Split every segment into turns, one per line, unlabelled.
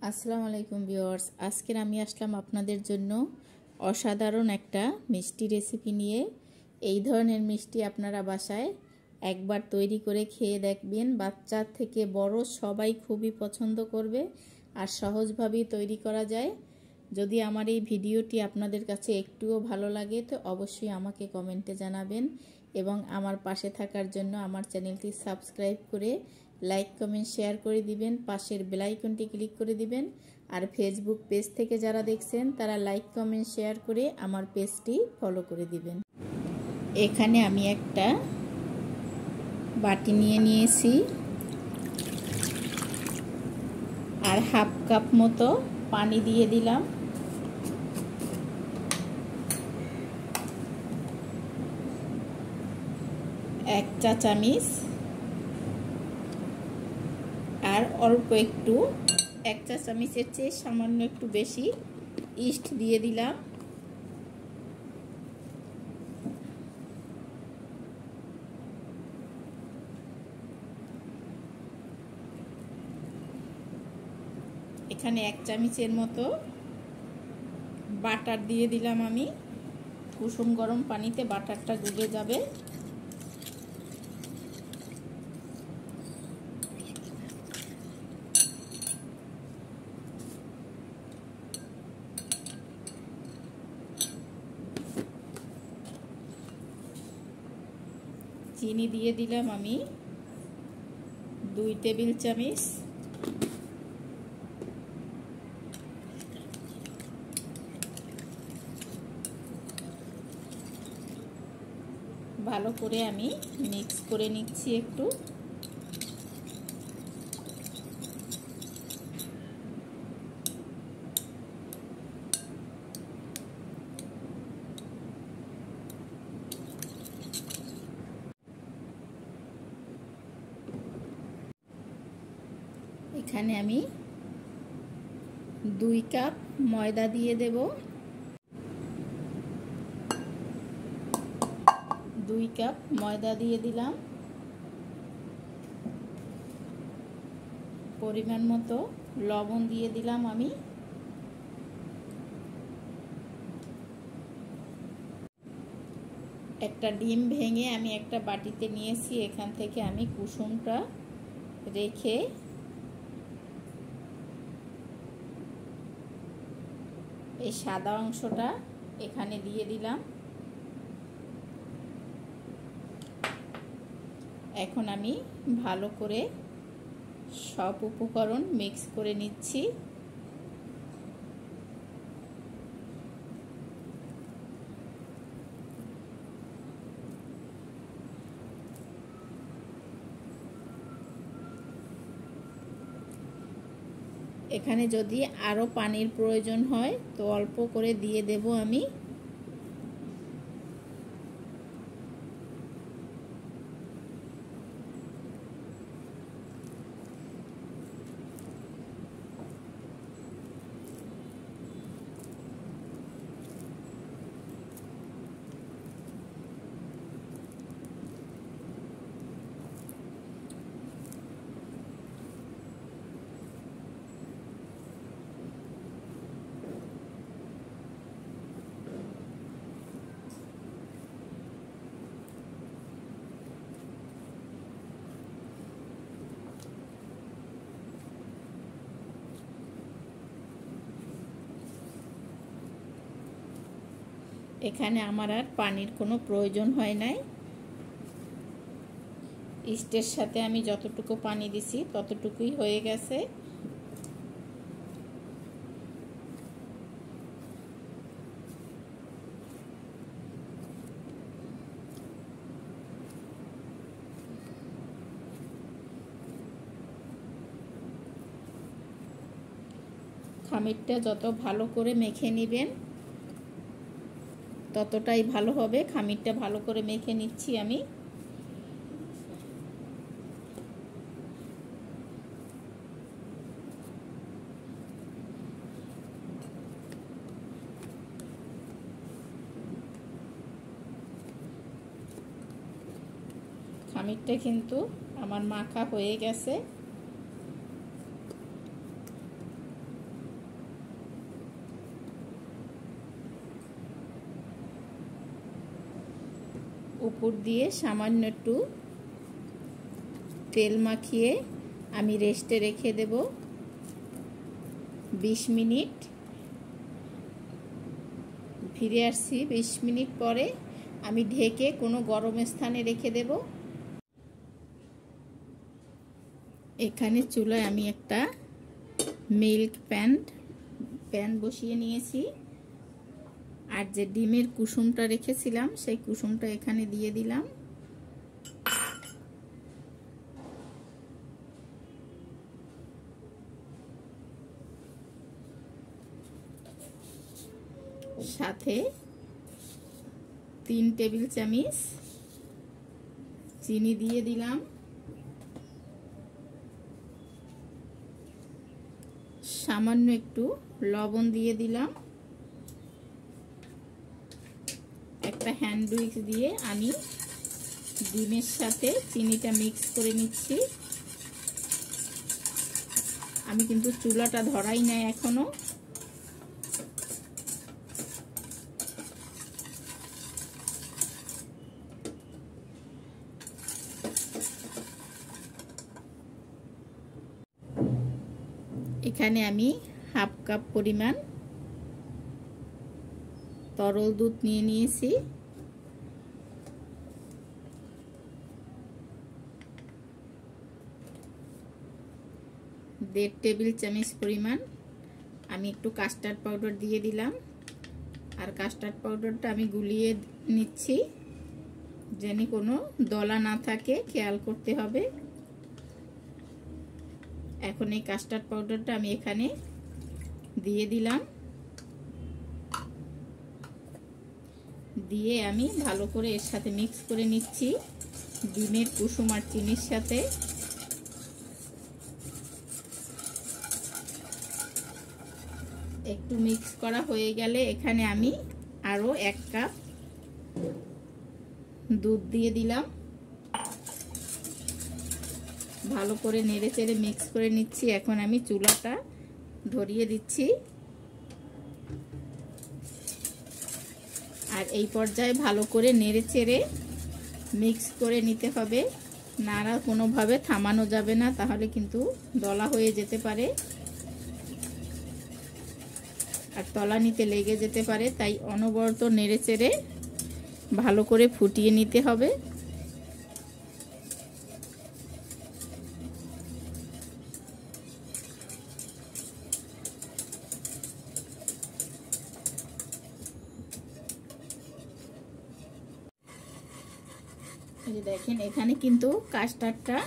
আসসালামু আলাইকুম ভিউয়ার্স, আজকের আমি আসলাম আপনাদের জন্য অসাধারণ একটা মিষ্টি রেসিপি নিয়ে। এই ধরনের মিষ্টি আপনারা বাসায় একবার তৈরি করে খেয়ে দেখবেন। বাচ্চা থেকে বড় সবাই খুবই পছন্দ করবে আর সহজভাবেই তৈরি করা যায়। যদি আমার এই ভিডিওটি আপনাদের কাছে একটুও ভালো লাগে তো অবশ্যই আমাকে কমেন্টে জানাবেন এবং আমার পাশে থাকার জন্য আমার চ্যানেলটি সাবস্ক্রাইব করে লাইক কমেন্ট শেয়ার করে দিবেন, পাশের বেল আইকনটি ক্লিক করে দিবেন। আর ফেসবুক পেজ থেকে যারা দেখছেন তারা লাইক কমেন্ট শেয়ার করে আমার পেজটি ফলো করে দিবেন। এখানে আমি একটা বাটি নিয়ে নিয়েছি আর হাফ কাপ মতো পানি দিয়ে দিলাম। এক চা চামচ আর অল্প একটু, এক চা চামচের চেয়ে সামান্য একটু বেশি ইস্ট দিয়ে দিলাম। এখানে এক চামচের মতো বাটার দিয়ে দিলাম আমি। কুসুম গরম পানিতে বাটারটা গুলে যাবে। চিনি দিয়ে দিলাম আমি 2 টেবিল চামচ। ভালো করে আমি মিক্স করে নিচ্ছি একটু। এখানে আমি 2 কাপ ময়দা দিয়ে দেব। 2 কাপ ময়দা দিয়ে দিলাম। পরিমাণ মতো লবণ দিয়ে দিলাম আমি। একটা ডিম ভেঙে আমি একটা বাটিতে নিয়েছি। এখান থেকে আমি কুসুমটা রেখে এই সাদা অংশটা এখানে দিয়ে দিলাম। এখন আমি ভালো করে সব উপকরণ মিক্স করে নিচ্ছি। এখানে যদি আরো পানির প্রয়োজন হয় তো অল্প করে দিয়ে দেব আমি। এখানে আমার আর পানির কোনো প্রয়োজন হয় নাই। ইস্টের সাথে আমি যতটুকু পানি দিছি ততটুকুই হয়ে গেছে। খামিরটা যত ভালো করে মেখে নেবেন ততটাই ভালো হবে। খামিরটা ভালো করে মেখে নিচ্ছি আমি। খামিরটা কিন্তু আমার মাখা হয়ে গেছে। উপর দিয়ে সামান্য একটু তেল মাখিয়ে আমি রেস্টে রেখে দেব 20 মিনিট। ফিরে আসছি 20 মিনিট পরে। আমি ঢেকে কোনো গরম স্থানে রেখে দেব। এখানে চুলায় আমি একটা মিল্ক প্যান বসিয়ে নিয়েছি, আর যে ডিমের কুসুমটা রেখেছিলাম সেই কুসুমটা এখানে দিয়ে দিলাম। সাথে 3 টেবিল চামচ চিনি দিয়ে দিলাম। সামান্য একটু লবণ দিয়ে দিলাম। একটা হ্যান্ড উইক্স দিয়ে আমি ডিমের সাথে চিনিটা মিক্স করে নিচ্ছি। আমি কিন্তু চুলাটা ধরাই নাই এখনো। এখানে আমি হাফ কাপ পরিমাণ তরল দুধ নিয়ে নিয়েছি। 1.5 টেবিল চামচ পরিমাণ আমি একটু কাস্টার্ড পাউডার দিয়ে দিলাম। আর কাস্টার্ড পাউডারটা আমি গুলিয়ে নিচ্ছি, যেন কোনো দলা না থাকে, খেয়াল করতে হবে। এখন এই কাস্টার্ড পাউডারটা আমি এখানে দিয়ে দিলাম। দিয়ে আমি ভালো করে এর সাথে মিক্স করে নিচ্ছি ডিমের কুসুম আর চিনির সাথে। একটু মিক্স করা হয়ে গেলে এখানে আমি আরো 1 কাপ দুধ দিয়ে দিলাম। ভালো করে নেড়েচেড়ে মিক্স করে নিচ্ছি। এখন আমি চুলাটা ধরিয়ে দিচ্ছি। আর এই পর্যায়ে ভালো করে নেড়েচেড়ে মিক্স করে নিতে হবে, নাড়া কোনোভাবে থামানো যাবে না, তাহলে কিন্তু দলা হয়ে যেতে পারে আর তলানিতে লেগে যেতে পারে। তাই অনবরত নেড়েচেড়ে ভালো করে ফুটিয়ে নিতে হবে। এই যে দেখেন, এখানে কিন্তু কাস্টার্ডটা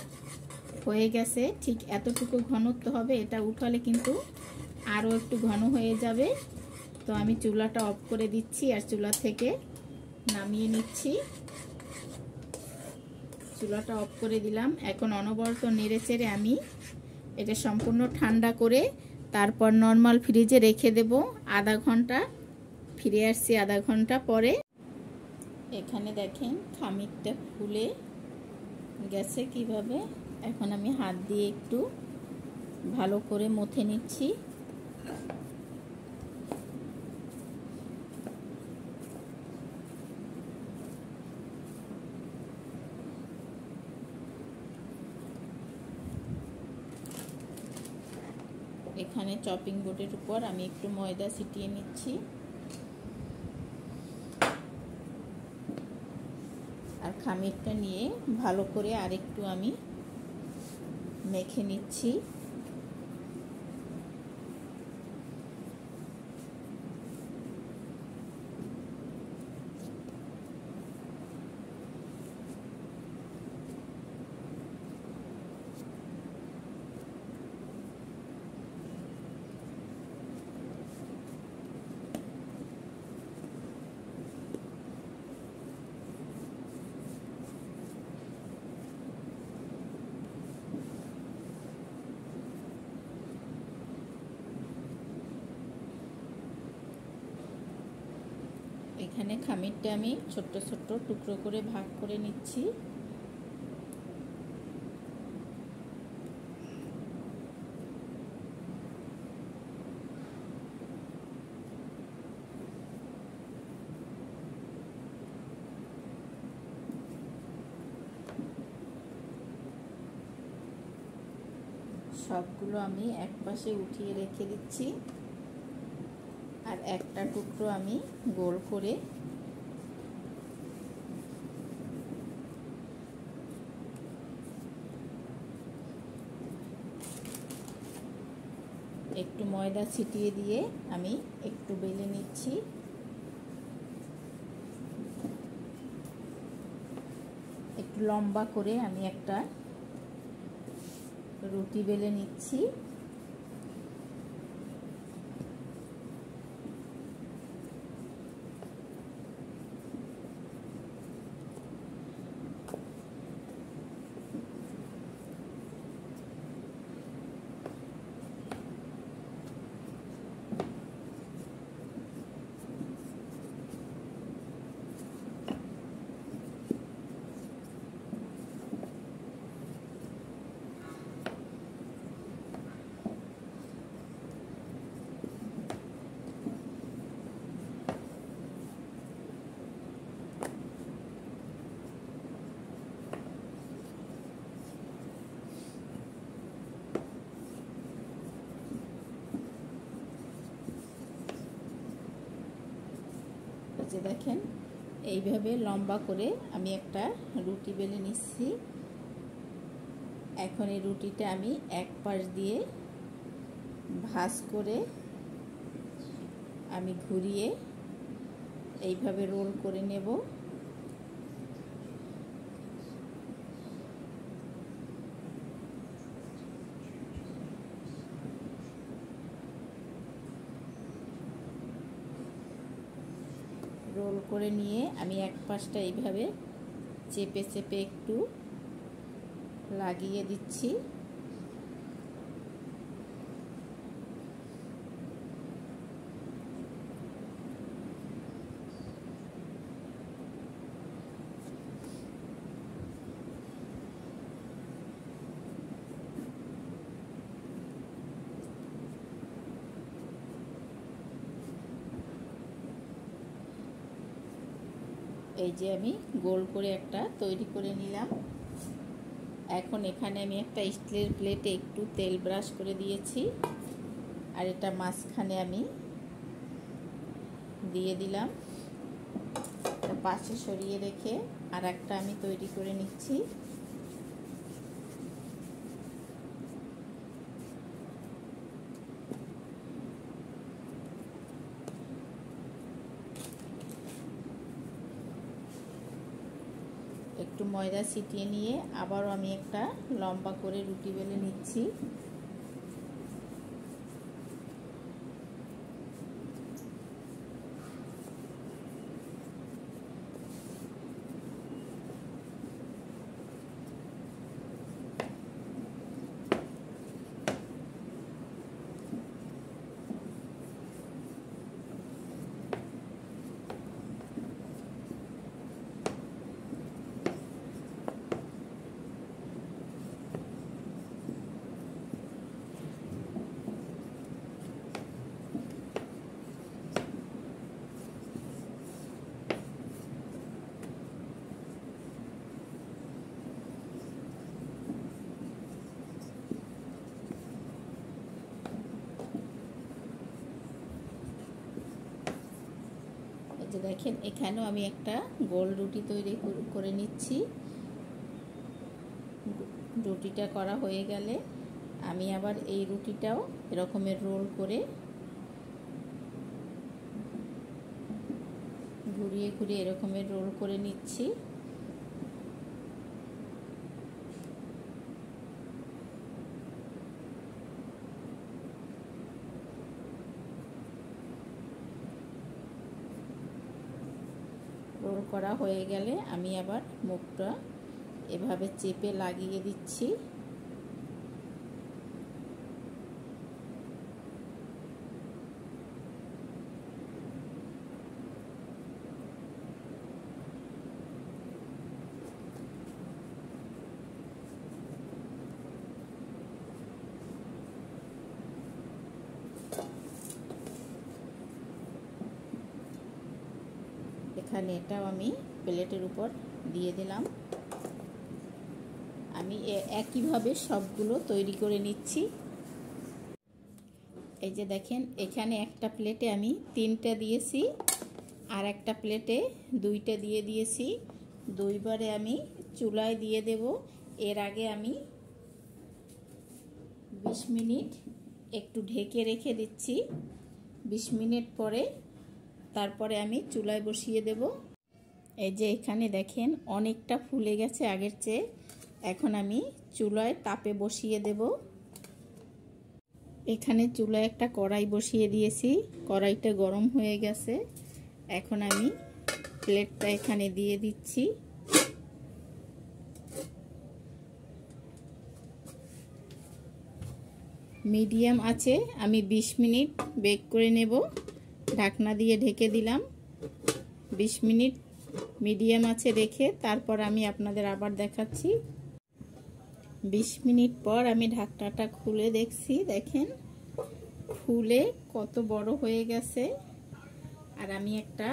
হয়ে গেছে। ঠিক এতটুকু ঘনত্ব হবে। এটা উঠালে কিন্তু আরও একটু ঘন হয়ে যাবে। তো আমি চুলাটা অফ করে দিচ্ছি আর চুলা থেকে নামিয়ে নিচ্ছি। চুলাটা অফ করে দিলাম। এখন অনবরত নেড়েচেড়ে আমি এটা সম্পূর্ণ ঠান্ডা করে তারপর নর্মাল ফ্রিজে রেখে দেব আধা ঘন্টা। ফিরে আসছি আধা ঘন্টা পরে। এখানে দেখেন খামিরটা ফুলে গেছে কিভাবে। এখন আমি হাত দিয়ে একটু ভালো করে মথে নিচ্ছি। এখানে চপিং বোর্ডের উপর আমি একটু ময়দা ছিটিয়ে নিচ্ছি আর খামিরটা নিয়ে ভালো করে আরেকটু আমি মেখে নিচ্ছি। এখানে খামিরটা আমি ছোট্ট ছোট্ট টুকরো করে ভাগ করে নিচ্ছি। সবগুলো আমি এক পাশে উঠিয়ে রেখে দিচ্ছি, আর একটা টুকরো আমি গোল করে একটু ময়দা ছিটিয়ে দিয়ে আমি একটু বেলে নিচ্ছি। একটু লম্বা করে আমি একটা রুটি বেলে নিচ্ছি। যে দেখেন এইভাবে লম্বা করে আমি একটা রুটি বেলে নিচ্ছি। এখন এই রুটিটা আমি এক পাশ দিয়ে ভাঁজ করে আমি ঘুরিয়ে এইভাবে রোল করে নেব। রোল করে নিয়ে আমি এক পাশটা এইভাবে চেপে চেপে একটু লাগিয়ে দিচ্ছি। এই যে আমি গোল করে একটা তৈরি করে নিলাম। এখন এখানে আমি একটা স্টিলের প্লেটে একটু তেল ব্রাশ করে দিয়েছি, আর এটা মাঝখানে আমি দিয়ে দিলাম। পাশে সরিয়ে রেখে আর একটা আমি তৈরি করে নিচ্ছি। একটু ময়দা ছিটিয়ে নিয়ে আবারও আমি একটা লম্বা করে রুটি বেলে নিচ্ছি। দেখেন এখানেও আমি একটা গোল রুটি তৈরি করে নিচ্ছি। রুটিটা করা হয়ে গেলে আমি আবার এই রুটিটাও এরকমের রোল করে ঘুরিয়ে ঘুরিয়ে এরকমের রোল করে নিচ্ছি। রোল করা হয়ে গেলে আমি আবার মুখটা এভাবে চেপে লাগিয়ে দিচ্ছি। এখানে এটাও আমি প্লেটের উপর দিয়ে দিলাম। আমি একইভাবে সবগুলো তৈরি করে নিচ্ছি। এই যে দেখেন, এখানে একটা প্লেটে আমি 3টা দিয়েছি, আর একটা প্লেটে 2টা দিয়ে দিয়েছি। দুইবারে আমি চুলায় দিয়ে দেব। এর আগে আমি 20 মিনিট একটু ঢেকে রেখে দিচ্ছি। 20 মিনিট পরে তারপরে আমি চুলায় বসিয়ে দেব। এই যে এখানে দেখেন অনেকটা ফুলে গেছে আগের চেয়ে। এখন আমি চুলায় তাপে বসিয়ে দেব। এখানে চুলায় একটা কড়াই বসিয়ে দিয়েছি, কড়াইটা গরম হয়ে গেছে। এখন আমি প্লেটটা এখানে দিয়ে দিচ্ছি। মিডিয়াম আছে আমি 20 মিনিট বেক করে নেব। ঢাকনা দিয়ে ঢেকে দিলাম। 20 মিনিট মিডিয়াম আছে রেখে তারপর আমি আপনাদের আবার দেখাচ্ছি। 20 মিনিট পর আমি ঢাকনাটা খুলে দেখছি, দেখেন ফুলে কত বড় হয়ে গেছে। আর আমি একটা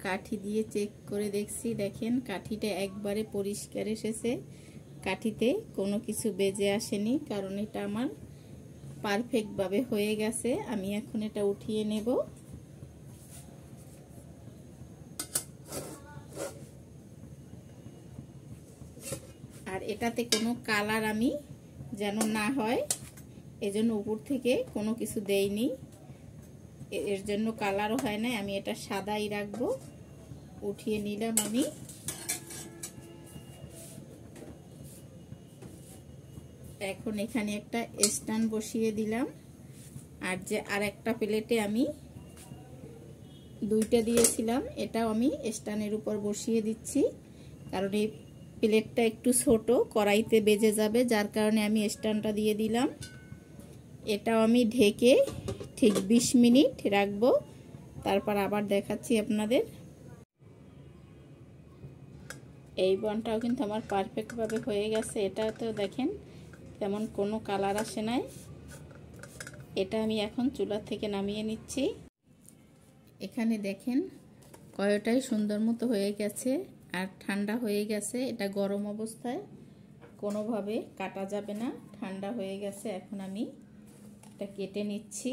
কাঠি দিয়ে চেক করে দেখছি, দেখেন কাঠিটা একবারে পরিষ্কার এসেছে। কাঠিতে কোনো কিছু বেজে আসেনি, কারণ এটা আমার পারফেক্টভাবে হয়ে গেছে। আমি এখন এটা উঠিয়ে নেব। আর এটাতে কোনো কালার আমি যেন না হয়, এজন্য উপর থেকে কোনো কিছু দেইনি। এর জন্য কালারও হয় না, আমি এটা সাদাই রাখবো। উঠিয়ে নিলাম আমি। এখন এখানে একটা স্ট্যান্ড বসিয়ে দিলাম। আর যে আরেকটা প্লেটে আমি 2টা দিয়েছিলাম, এটাও আমি স্ট্যান্ডের উপর বসিয়ে দিচ্ছি, কারণ এই প্লেটটা একটু ছোট, কড়াইতে বেজে যাবে, যার কারণে আমি স্ট্যান্ডটা দিয়ে দিলাম। এটাও আমি ঢেকে ঠিক 20 মিনিট রাখবো, তারপর আবার দেখাচ্ছি আপনাদের। এই বনটাও কিন্তু আমার পারফেক্টভাবে হয়ে গেছে। এটাতেও দেখেন তেমন কোনো কালার আসে নাই। এটা আমি এখন চুলা থেকে নামিয়ে নিচ্ছি। এখানে দেখেন কয়টাই সুন্দর মতো হয়ে গেছে আর ঠান্ডা হয়ে গেছে। এটা গরম অবস্থায় কোনোভাবে কাটা যাবে না, ঠান্ডা হয়ে গেছে। এখন আমি এটা কেটে নিচ্ছি।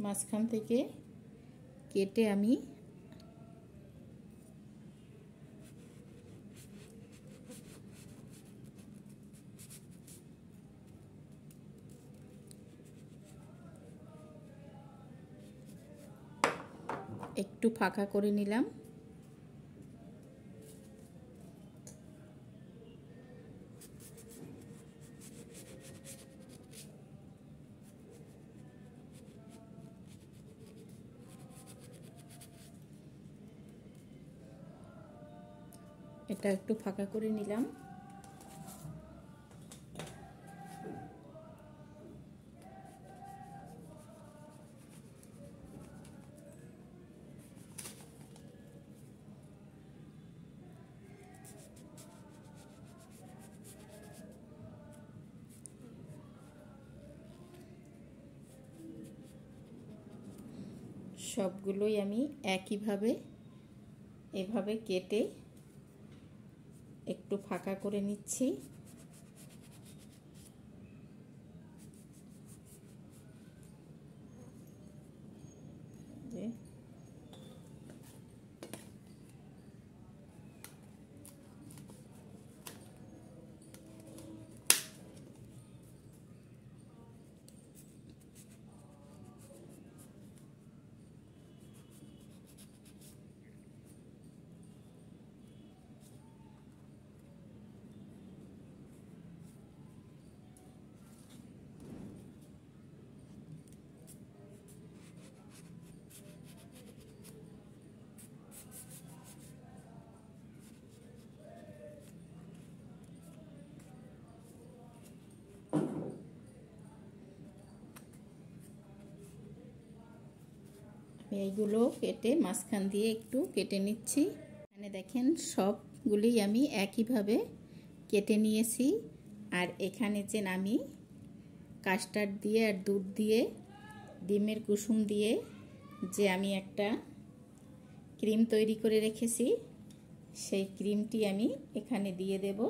মাঝখান থেকে কেটে আমি একটু ফাঁকা করে নিলাম। এটা একটু ফাঁকা করে নিলাম। সবগুলোই আমি একইভাবে এভাবে কেটে একটু ফাঁকা করে নিচ্ছি। এইগুলো কেটে মাঝখান দিয়ে একটু কেটে নিচ্ছি। এখানে দেখেন সবগুলি আমি একইভাবে কেটে নিয়েছি। আর এখানে যে আমি কাস্টার্ড দিয়ে আর দুধ দিয়ে ডিমের কুসুম দিয়ে যে আমি একটা ক্রিম তৈরি করে রেখেছি, সেই ক্রিমটি আমি এখানে দিয়ে দেব।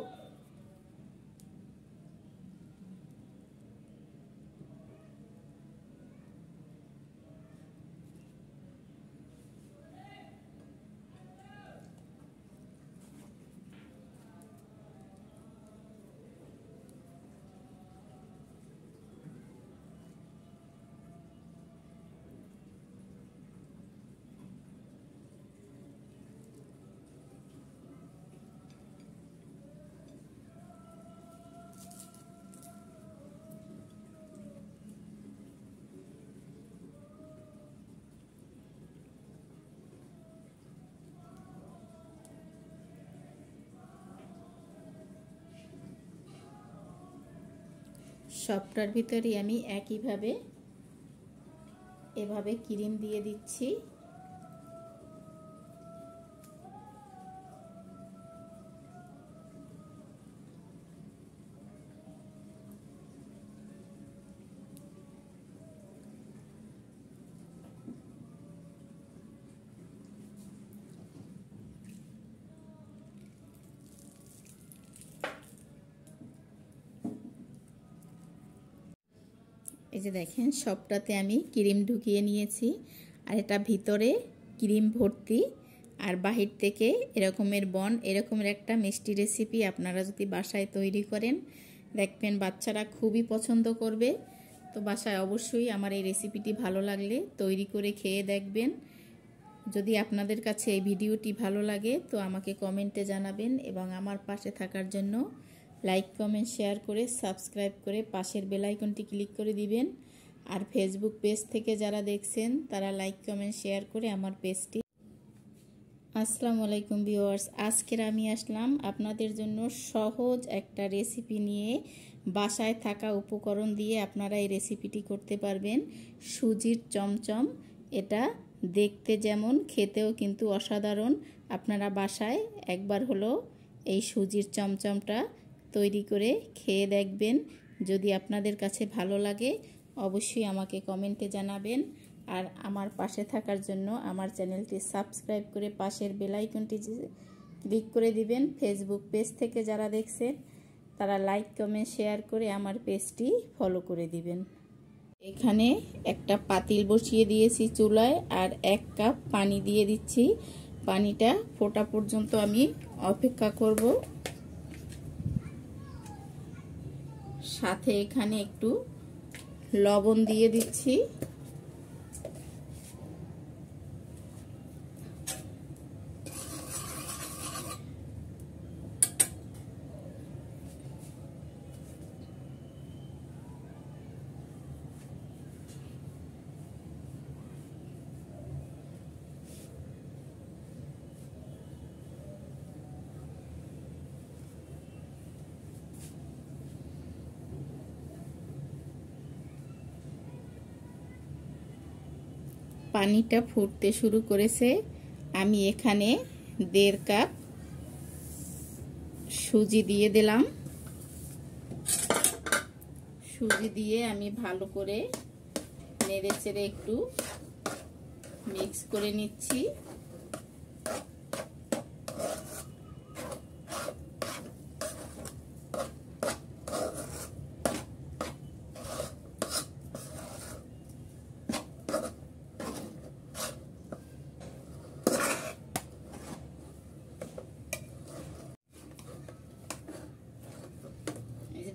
সবটার ভিতরে আমি একইভাবে এভাবে ক্রিম দিয়ে দিচ্ছি। এই যে দেখেন সবটাতে আমি ক্রিম ঢুকিয়ে নিয়েছি, আর এটা ভিতরে ক্রিম ভর্তি আর বাহির থেকে এরকমের এরকমের একটা মিষ্টি রেসিপি আপনারা যদি বাসায় তৈরি করেন, দেখবেন বাচ্চারা খুবই পছন্দ করবে। তো বাসায় অবশ্যই আমার এই রেসিপিটি ভালো লাগলে তৈরি করে খেয়ে দেখবেন। যদি আপনাদের কাছে এই ভিডিওটি ভালো লাগে তো আমাকে কমেন্টে জানাবেন, এবং আমার পাশে থাকার জন্য লাইক কমেন্ট শেয়ার করে সাবস্ক্রাইব করে পাশের বেল আইকনটি ক্লিক করে দিবেন। আর ফেসবুক পেজ থেকে যারা দেখছেন তারা লাইক কমেন্ট শেয়ার করে আমার পেজটি। আসসালামু আলাইকুম ভিউয়ার্স, আজকের আমি আসলাম আপনাদের জন্য সহজ একটা রেসিপি নিয়ে। বাসায় থাকা উপকরণ দিয়ে আপনারা এই রেসিপিটি করতে পারবেন। সুজির চমচম, এটা দেখতে যেমন খেতেও কিন্তু অসাধারণ। আপনারা বাসায় একবার হলো এই সুজির চমচমটা তৈরি করে খেয়ে দেখবেন। যদি আপনাদের কাছে ভালো লাগে অবশ্যই আমাকে কমেন্টে জানাবেন। আর আমার পাশে থাকার জন্য আমার চ্যানেলটি সাবস্ক্রাইব করে পাশের বেল আইকনটি ক্লিক করে দিবেন। ফেসবুক পেজ থেকে যারা দেখছেন তারা লাইক কমেন্ট শেয়ার করে আমার পেজটি ফলো করে দিবেন। এখানে একটা পাতিল বসিয়ে দিয়েছি চুলায়, আর 1 কাপ পানি দিয়ে দিচ্ছি। পানিটা ফোটা পর্যন্ত আমি অপেক্ষা করব। সাথে এখানে একটু লবণ দিয়ে দিচ্ছি। পানিটা ফুটতে শুরু করেছে। আমি এখানে 1.5 কাপ সুজি দিয়ে দিলাম। সুজি দিয়ে আমি ভালো করে নেড়েচেড়ে একটু মিক্স করে নিচ্ছি।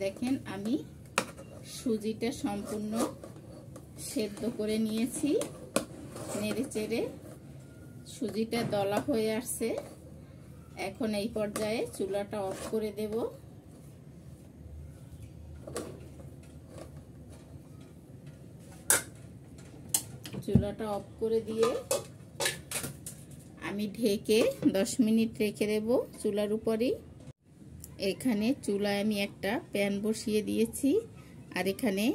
দেখেন আমি সুজিটা সম্পূর্ণ সেদ্ধ করে নিয়েছি। নেড়েচেড়ে সুজিটা দলা হয়ে আসছে। এখন এই পর্যায়ে চুলাটা অফ করে দেব। চুলাটা অফ করে দিয়ে আমি ঢেকে 10 মিনিট রেখে দেব চুলার উপরেই। এখানে চুলায় আমি একটা প্যান বসিয়ে দিয়েছি, আর এখানে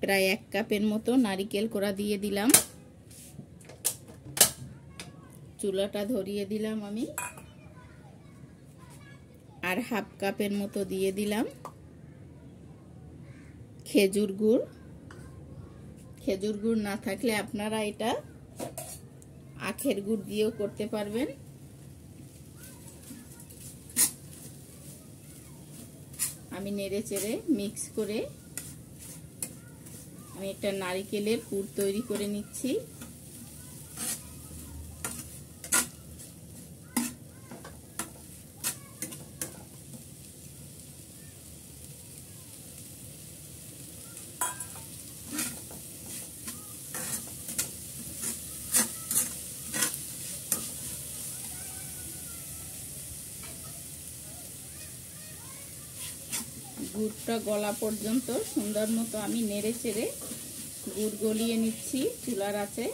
প্রায় 1 কাপের মতো নারিকেল কোড়া দিয়ে দিলাম। চুলাটা ধরিয়ে দিলাম আমি, আর 1/2 কাপের মতো দিয়ে দিলাম খেজুর গুড়। খেজুর গুড় না থাকলে আপনারা এটা আখের গুড় দিয়েও করতে পারবেন। আমি নেড়ে চেড়ে মিক্স করে আমি একটা নারকেলের পুর তৈরি করে নিচ্ছি। গুড়টা গলা পর্যন্ত সুন্দর মতো আমি নেড়ে চেড়ে গুড় গলিয়ে নিচ্ছি চুলার আঁচে।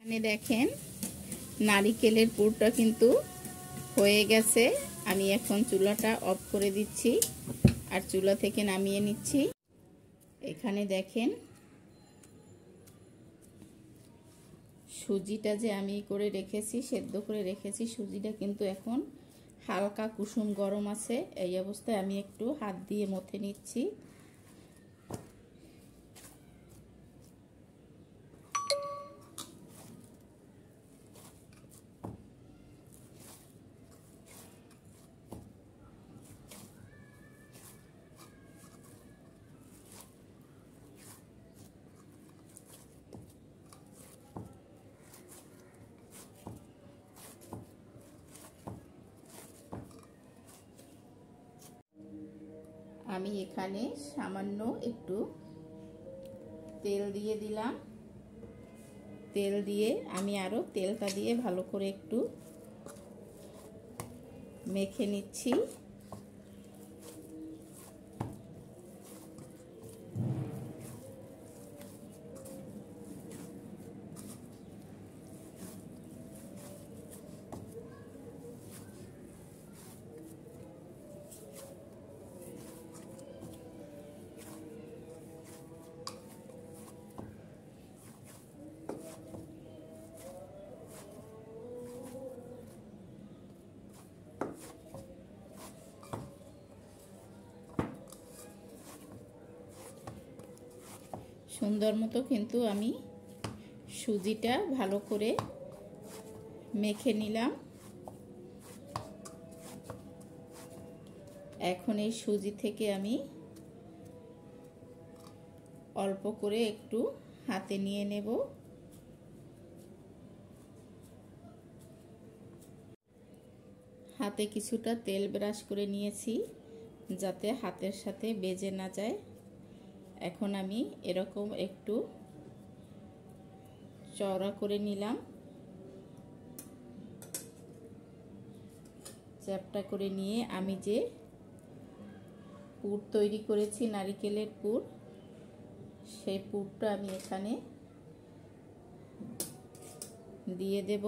এখানে দেখেন নারকেলের পুরটা কিন্তু হয়ে গেছে। আমি এখন চুলাটা অফ করে দিচ্ছি আর চুলা থেকে নামিয়ে নিচ্ছি। এখানে দেখেন সুজিটা যে আমি করে রেখেছি, সেদ্ধ করে রেখেছি, সুজিটা কিন্তু এখন হালকা কুসুম গরম আছে। এই অবস্থায় আমি একটু হাত দিয়ে মথে নিচ্ছি। আমি এখানে সামান্য একটু তেল দিয়ে দিলাম। তেল দিয়ে আমি আরো তেলটা দিয়ে ভালো করে একটু মেখে নিচ্ছি। সুন্দর মতো কিন্তু আমি সুজিটা ভালো করে মেখে নিলাম। এখন এই সুজি থেকে আমি অল্প করে একটু হাতে নিয়ে নেব। হাতে কিছুটা তেল ব্রাশ করে নিয়েছি যাতে হাতের সাথে বেজে না যায়। এখন আমি এরকম একটু চওড়া করে নিলাম, চ্যাপটা করে নিয়ে আমি যে পুর তৈরি করেছি নারকেলের পুর, সেই পুরটা আমি এখানে দিয়ে দেব।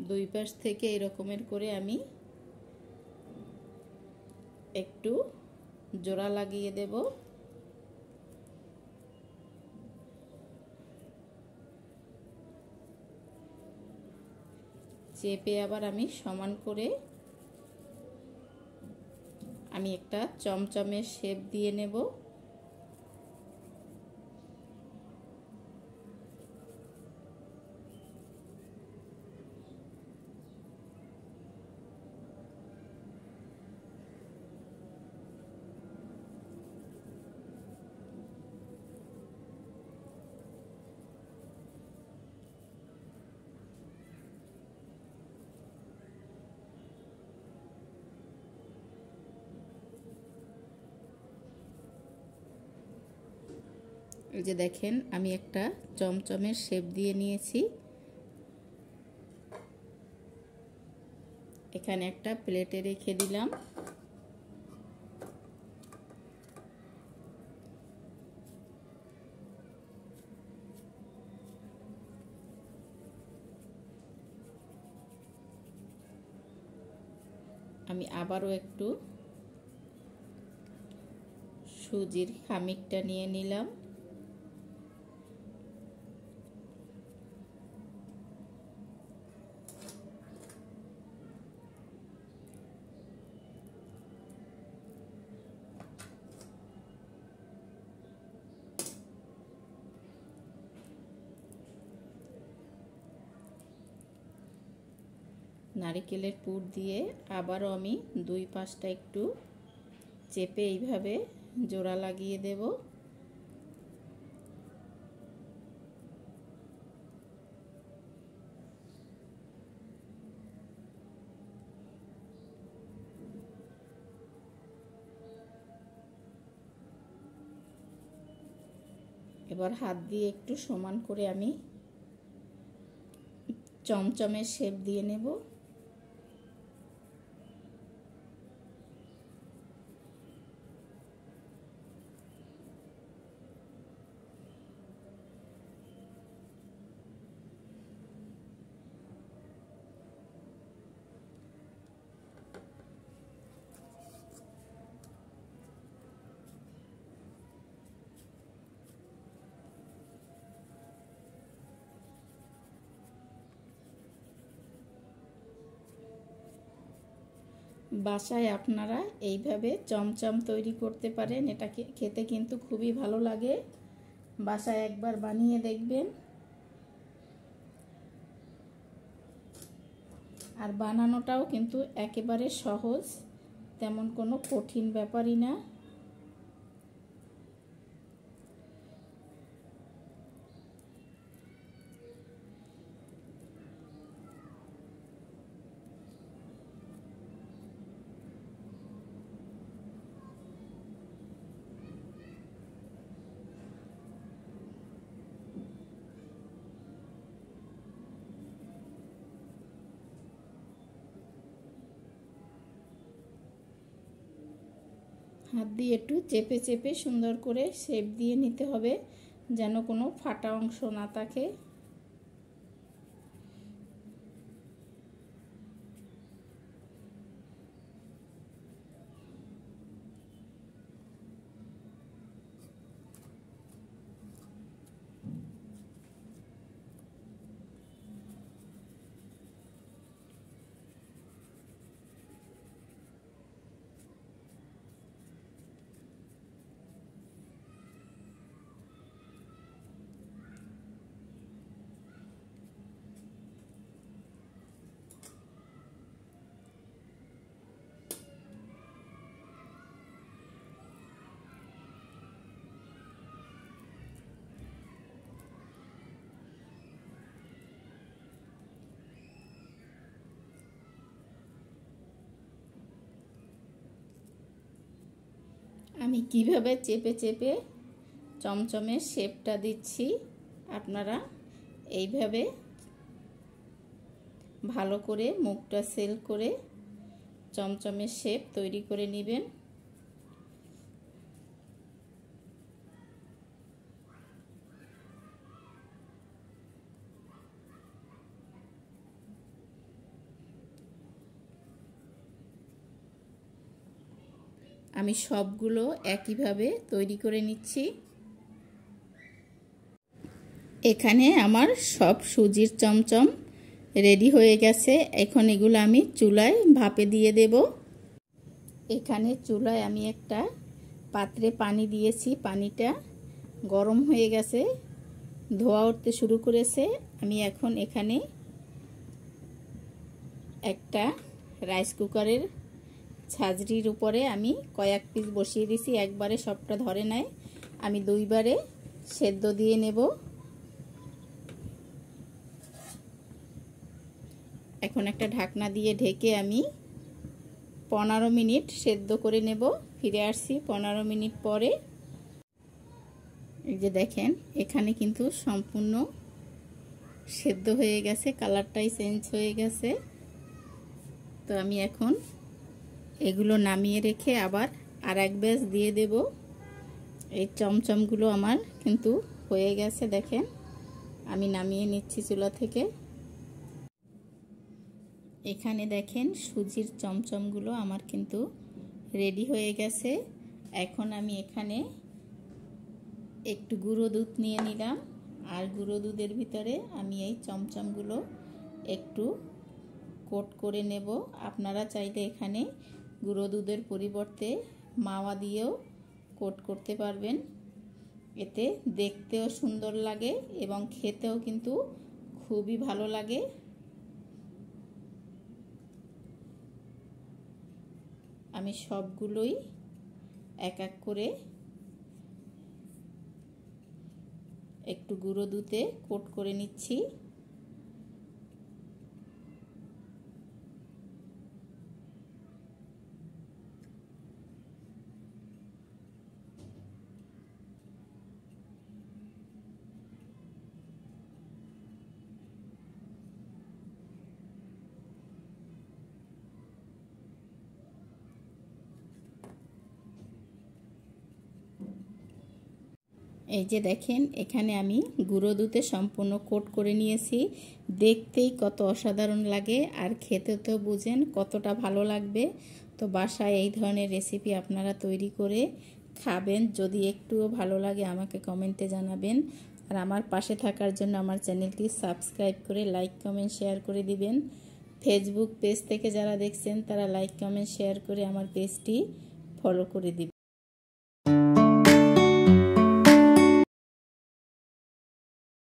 দুই পাশ থেকে এরকমের করে আমি একটু জোড়া লাগিয়ে দেব। চেপে আবার আমি সমান করে আমি একটা চমচমের শেপ দিয়ে নেব। এই যে দেখেন আমি একটা চমচমের শেপ দিয়ে নিয়েছি। এখানে একটা প্লেটে রেখে দিলাম। আমি আবারও একটু সুজির খামিরটা নিয়ে নিলাম। নারকেলের পুর দিয়ে আবারও আমি দুই পাশটা একটু চেপে এইভাবে জোড়া লাগিয়ে দেব। এবার হাত দিয়ে একটু সমান করে আমি চমচমের শেপ দিয়ে নেব। বাসায় আপনারা এইভাবে চমচম তৈরি করতে পারেন। এটা খেতে কিন্তু খুবই ভালো লাগে। বাসায় একবার বানিয়ে দেখবেন। আর বানানোটাও কিন্তু একেবারে সহজ, তেমন কোনো কঠিন ব্যাপারই না। হাত দিয়ে একটু চেপে চেপে সুন্দর করে শেপ দিয়ে নিতে হবে, যেন কোনো ফাটা অংশ না থাকে। আমি কিভাবে চেপে চেপে চমচমের শেপটা দিচ্ছি, আপনারা এইভাবে ভালো করে মুখটা সেল করে চমচমের শেপ তৈরি করে নেবেন। আমি সবগুলো একইভাবে তৈরি করে নিচ্ছি। এখানে আমার সব সুজির চমচম রেডি হয়ে গেছে। এখন এগুলো আমি চুলায় ভাপে দিয়ে দেব। এখানে চুলায় আমি একটা পাত্রে পানি দিয়েছি, পানিটা গরম হয়ে গেছে, ধোঁয়া উঠতে শুরু করেছে। আমি এখন এখানে একটা রাইস কুকারের ছাঁচড়ির উপরে আমি কয়েক পিস বসিয়ে দিয়েছি, একবারে সবটা ধরে নাই, আমি দুইবারে সেদ্ধ দিয়ে নেব। এখন একটা ঢাকনা দিয়ে ঢেকে আমি 15 মিনিট সেদ্ধ করে নেব। ফিরে আসছি 15 মিনিট পরে। এই যে দেখেন, এখানে কিন্তু সম্পূর্ণ সেদ্ধ হয়ে গেছে, কালারটাই চেঞ্জ হয়ে গেছে। তো আমি এখন এগুলো নামিয়ে রেখে আবার আর এক ব্যাচ দিয়ে দেব। এই চমচমগুলো আমার কিন্তু হয়ে গেছে, দেখেন আমি নামিয়ে নিচ্ছি চুলা থেকে। এখানে দেখেন সুজির চমচমগুলো আমার কিন্তু রেডি হয়ে গেছে। এখন আমি এখানে একটু গুঁড়ো দুধ নিয়ে নিলাম, আর গুঁড়ো দুধের ভিতরে আমি এই চমচমগুলো একটু কোট করে নেব। আপনারা চাইলে এখানে গুঁড়ো দুধের পরিবর্তে মাওয়া দিয়েও কোট করতে পারবেন। এতে দেখতেও সুন্দর লাগে এবং খেতেও কিন্তু খুবই ভালো লাগে। আমি সবগুলোই এক এক করে একটু গুঁড়ো দুধে কোট করে নিচ্ছি। এই যে দেখেন, এখানে আমি গুঁড়ো দুধে সম্পূর্ণ কোট করে নিয়েছি। দেখতেই কত অসাধারণ লাগে, আর খেতে তো বুঝেন কতটা ভালো লাগবে। তো বাসায় এই ধরনের রেসিপি আপনারা তৈরি করে খাবেন। যদি একটুও ভালো লাগে আমাকে কমেন্টে জানাবেন। আর আমার পাশে থাকার জন্য আমার চ্যানেলটি সাবস্ক্রাইব করে লাইক কমেন্ট শেয়ার করে দিবেন। ফেসবুক পেজ থেকে যারা দেখছেন তারা লাইক কমেন্ট শেয়ার করে আমার পেজটি ফলো করে দিবেন।